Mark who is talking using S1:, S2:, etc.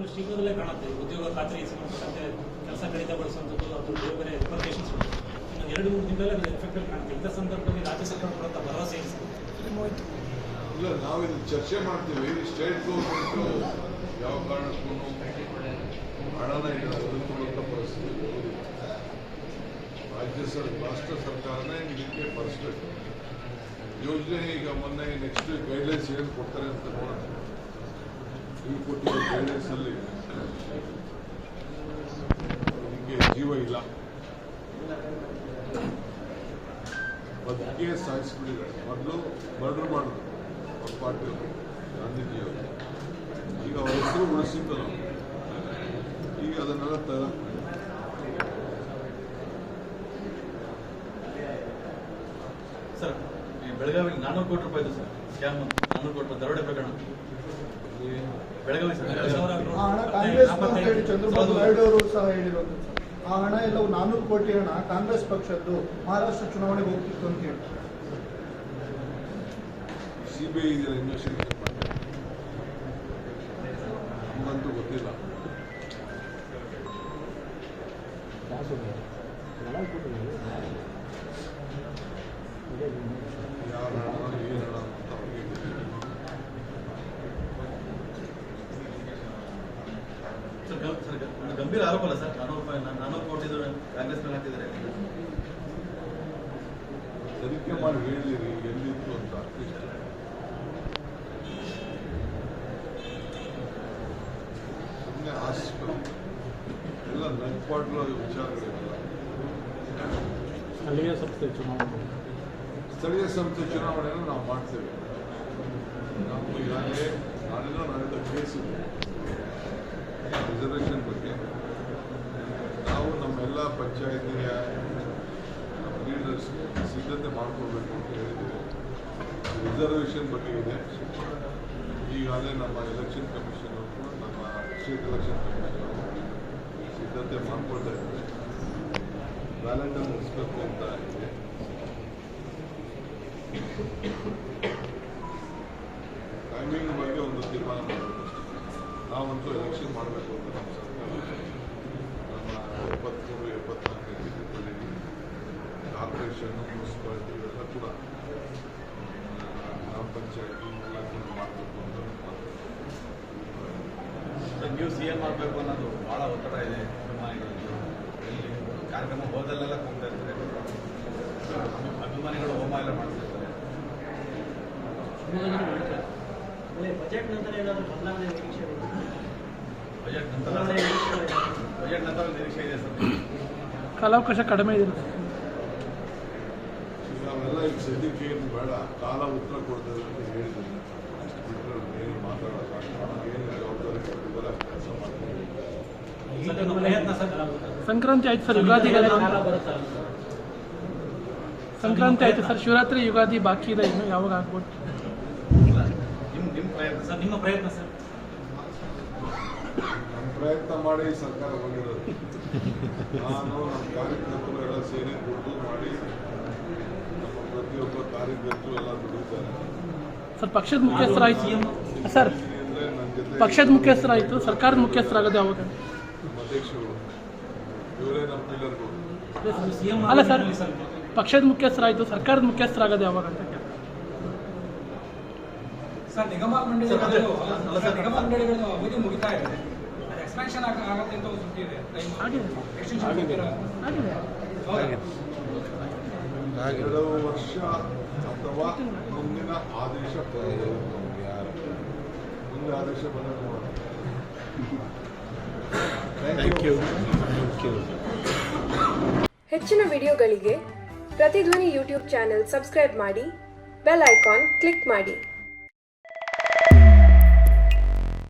S1: ಮಾರ್ಕ್ಗಳು ಶೀಘ್ರದಲ್ಲೇ ಕಾಣುತ್ತೆ. ಉದ್ಯೋಗ ಖಾತ್ರಿ ಸಂಬಂಧಪಟ್ಟಂತೆ ಕೆಲಸ ಕಡಿತಗೊಳಿಸುವಂಥದ್ದು ಅದು ಬೇರೆ ಬೇರೆ ರಿಪರ್ಕೇಷನ್ಸ್ ಇನ್ನೊಂದು 2-3 ದಿನದಲ್ಲೇ ಅದು ಎಫೆಕ್ಟಿವ್ ಕಾಣುತ್ತೆ. ಇಂಥ ಸಂದರ್ಭದಲ್ಲಿ ರಾಜ್ಯ ಸರ್ಕಾರ ಕೊಡುವಂಥ ಭರವಸೆ
S2: ಇಲ್ಲ, ನಾವಿದು ಚರ್ಚೆ ಮಾಡ್ತೀವಿ. ಸ್ಟೇಟ್ ಗೌರ್ಮೆಂಟು ಯಾವ ಕಾರಣಕ್ಕೂ ಹಣನ ಈಗ ಒದಗಿಸುವಂಥ ಪರಿಸ್ಥಿತಿ ರಾಷ್ಟ್ರ ಸರ್ಕಾರನೇ ಇದಕ್ಕೆ ಬರೆಸಬೇಕು. ಯೋಜನೆ ಈಗ ಮೊನ್ನೆ ನೆಕ್ಸ್ಟ್ ಗೈಡ್ಲೈನ್ಸ್ ಏನು ಕೊಡ್ತಾರೆ ಅಂತ ನೋಡೋಣ. ಈಗ ಕೊಟ್ಟಿರೋ ಗೈಡ್ಲೈನ್ಸಲ್ಲಿ ಇದಕ್ಕೆ ಜೀವ ಇಲ್ಲ, ಬದುಕಿಗೆ ಸಾಯಿಸ್ಬಿಟ್ಟಿದ್ದಾರೆ. ಮೊದಲು ಮರ್ಡರ್ ಮಾಡಿದ್ರು ಅವ್ರ ಪಾರ್ಟಿಯವರು, ಗಾಂಧೀಜಿಯವರು. ಈಗ ಅವ್ರ ಹೆಸರು ಉಳಿಸಿದ್ದು ನಾವು ಈಗ ಅದನ್ನೆಲ್ಲ
S3: ಸರ್, ಈ ಬೆಳಗಾವಿಯಲ್ಲಿ 400 ಕೋಟಿ ರೂಪಾಯಿ ಇದೆ ಸರ್ ಸ್ಕ್ಯಾಮ್. 400 ಕೋಟಿ ರೂಪಾಯಿ ದರೋಡೆ ಪ್ರಕರಣ ಬೆಳಗಾವಿ ಸರ್.
S4: ಆ ಹಣ ಕಾಂಗ್ರೆಸ್ ಹೇಳಿ ಚಂದ್ರಬಾಬು ನಾಯ್ಡು ಅವರು ಸಹ ಹೇಳಿರೋದು ಸರ್. ಆ ಹಣ ಎಲ್ಲವೂ 400 ಕೋಟಿ ಹಣ ಕಾಂಗ್ರೆಸ್ ಪಕ್ಷದ್ದು ಮಹಾರಾಷ್ಟ್ರ ಚುನಾವಣೆಗೆ ಹೋಗ್ತಿತ್ತು ಅಂತ ಹೇಳಿ
S2: ಸಿಬಿಐ ಇದೆಲ್ಲ ಇನ್ವೆಸ್ಟಿಗೇಷನ್ ಮಾಡ್ತಾರೆ. ನಮಗಂತೂ ಗೊತ್ತಿಲ್ಲ. ಯಾರ ಹಣ ಏನು ಹಣ ಅಂತ ಅವ್ರಿಗೆ ಗೊತ್ತಿಲ್ಲ.
S3: ಗಂಭೀರ ಆರೋಪ ಅಲ್ಲ ಸರ್? 400 ಕೋಟಿ ಕಾಂಗ್ರೆಸ್ ಮೇಲೆ ಹಾಕಿದ್ದಾರೆ.
S2: ತನಿಖೆ ಮಾಡಿ ಹೇಳಿರಿ ಎಲ್ಲಿತ್ತು ಅಂತ. ಸುಮ್ಮನೆ ಆಸ್ತಿ ಎಲ್ಲ ನಗ್ಪಾಟ್ಲ ವಿಚಾರಗಳಿರಲ್ಲ.
S1: ಸ್ಥಳೀಯ ಸಂಸ್ಥೆ
S2: ಚುನಾವಣೆಯನ್ನು ನಾವು ಮಾಡ್ತೇವೆ. ನಾವು ಈಗಾಗಲೇ ನಾಳೆದ ಕೇಸ್ ಇದೆ ರಿಸರ್ವೇಷನ್ ಬಗ್ಗೆ. ನಾವು ನಮ್ಮೆಲ್ಲ ಪಂಚಾಯತಿಯ ಲೀಡರ್ಸ್ ಸಿದ್ಧತೆ ಮಾಡಿಕೊಳ್ಬೇಕು ಅಂತ ಹೇಳಿದ್ದೀವಿ. ರಿಸರ್ವೇಷನ್ ಬಗ್ಗೆ ಇದೆ. ಈಗಾಗಲೇ ನಮ್ಮ ಎಲೆಕ್ಷನ್ ಕಮಿಷನ್ ಕೂಡ ನಮ್ಮ ಸ್ಟೇಟ್ ಎಲೆಕ್ಷನ್ ಕಮಿಷನ್ ಸಿದ್ಧತೆ ಮಾಡಿಕೊಳ್ತಾ ಇದ್ದಾರೆ. ಬ್ಯಾಲೆಟ್ ಅನ್ನು ನಡೆಸಬೇಕು ಅಂತ ಇದೆ. ಟೈಮಿಂಗ್ ಬಗ್ಗೆ ಒಂದು ತೀರ್ಮಾನ ಮಾಡಬೇಕು ಅಷ್ಟೇ. ನಾವಂತೂ ಎಲೆಕ್ಷನ್ ಮಾಡಬೇಕು ಅಂತ ನಮ್ಮ ಸರ್ಕಾರ ನಮ್ಮ 73-74 ಟಿಕೆಟ್ಗಳಲ್ಲಿ ಕಾರ್ಪೊರೇಷನ್ನು ಮುನ್ಸಿಪಾಲಿಟಿ ಇವೆಲ್ಲ ಕೂಡ ಗ್ರಾಮ ಪಂಚಾಯತಿ ಎಲ್ಲ ಮಾಡಬೇಕು ಅಂತ
S3: ನೀವು CM ಮಾಡಬೇಕು ಅನ್ನೋದು ಭಾಳ ಒತ್ತಡ ಇದೆ ಅಭಿಮಾನಿಗಳು. ಇಲ್ಲಿ ಕಾರ್ಯಕ್ರಮ ಹೋದಲ್ಲೆಲ್ಲ ಹೋಗ್ತಾ ಇರ್ತಾರೆ, ಅಭಿಮಾನಿಗಳು ಹೋಮ ಎಲ್ಲ ಮಾಡ್ತಾ ಇರ್ತಾರೆ.
S1: ಬಜೆಟ್ ನಂತರ ಏನಾದರೂ ಬದಲಾವಣೆ ನಿರೀಕ್ಷೆ ಇದೆ?
S3: ಬಜೆಟ್ ನಂತರ ನಿರೀಕ್ಷೆ ಇದೆ ಸರ್.
S4: ಕಾಲಾವಕಾಶ ಕಡಿಮೆ ಇದೆ.
S2: ನಾವೆಲ್ಲ ಈಗ ಸದ್ಯಕ್ಕೆ ಏನು ಬೇಡ, ಕಾಲ ಉತ್ತರ ಕೊಡ್ತಾರೆ ಅಂತ ಹೇಳಿದ್ದೀನಿ. ಅಷ್ಟು ಬಿಟ್ಟರೆ ಏನು ಮಾತಾಡೋಲ್ಲ. ಏನು ಜವಾಬ್ದಾರಿ ಕೊಟ್ಟಿದ್ದಾರೆ ಅಷ್ಟು ಕೆಲಸ ಮಾಡ್ತೀವಿ.
S4: ಸಂಕ್ರಾಂತಿ ಆಯ್ತು ಸರ್, ಯುಗಾದಿ ಸಂಕ್ರಾಂತಿ ಆಯ್ತು ಸರ್, ಶಿವರಾತ್ರಿ ಯುಗಾದಿ ಬಾಕಿ ಇದೆ, ಇನ್ನು ಯಾವಾಗ ಆಗ್ಬೋದು?
S3: ನಿಮ್ಮ ಪ್ರಯತ್ನ ಸರ್,
S1: ನಿಮ್ಮ ಪ್ರಯತ್ನ ಸರ್.
S2: ನಮ್ಮ ಪ್ರಯತ್ನ ಮಾಡಿ ಸರ್ಕಾರ ಬಂದಿರೋದು. ನಾನು ನಮ್ಮ ಕಾರ್ಯಕರ್ತರು ಎಲ್ಲ ಸೇರಿ ದುಡ್ಡು ಮಾಡಿ ನಮ್ಮ ಪ್ರತಿಯೊಬ್ಬ ಕಾರ್ಯಕರ್ತರು ಎಲ್ಲ ದುಡಿತಾರೆ
S4: ಸರ್. ಪಕ್ಷದ ಮುಖ್ಯಸ್ಥರಾಯ್ತು ಸರ್,
S2: ಅಂದರೆ ನನ್ನ ಜೊತೆ
S4: ಪಕ್ಷದ ಮುಖ್ಯಸ್ಥರಾಯ್ತು, ಸರ್ಕಾರದ ಮುಖ್ಯಸ್ಥರಾಗೋದು ಯಾವಾಗ?
S2: ನಮ್ಮ ಅಧ್ಯಕ್ಷರು ಇವರೇ ನಮ್ಮ ಪಿಲ್ಲರ್ಗಳು.
S4: ಅಲ್ಲ ಸರ್, ಪಕ್ಷದ ಮುಖ್ಯಸ್ಥರಾಯ್ತು, ಸರ್ಕಾರದ ಮುಖ್ಯಸ್ಥರಾಗೋದು ಯಾವಾಗ ಅಂತ ಕೇಳಿ.
S5: ಸರ್, ನಿಗಮ ಮಂಡಳಿಗಳು ಅವಧಿ ಮುಗಿತಾ ಇದೆ, ಎಕ್ಸ್ಪ್ಯಾನ್ಷನ್ ಆಗುತ್ತೆ ಅಂತ ಒಂದು ಸುದ್ದಿ ಇದೆ.
S2: ಆಗಿದೆ 2 ವರ್ಷ ಅಥವಾ ಮುಂದಿನ ಆದೇಶ ಮುಂದೆ ಆದೇಶ ಬಂದಾಗ ನೋಡೋಣ. Thank you.
S6: ಹೆಚ್ಚಿನ ವಿಡಿಯೋಗಳಿಗೆ ಪ್ರತಿಧ್ವನಿ ಯೂಟ್ಯೂಬ್ ಚಾನೆಲ್ ಸಬ್ಸ್ಕ್ರೈಬ್ ಮಾಡಿ, ಬೆಲ್ ಐಕಾನ್ ಕ್ಲಿಕ್ ಮಾಡಿ.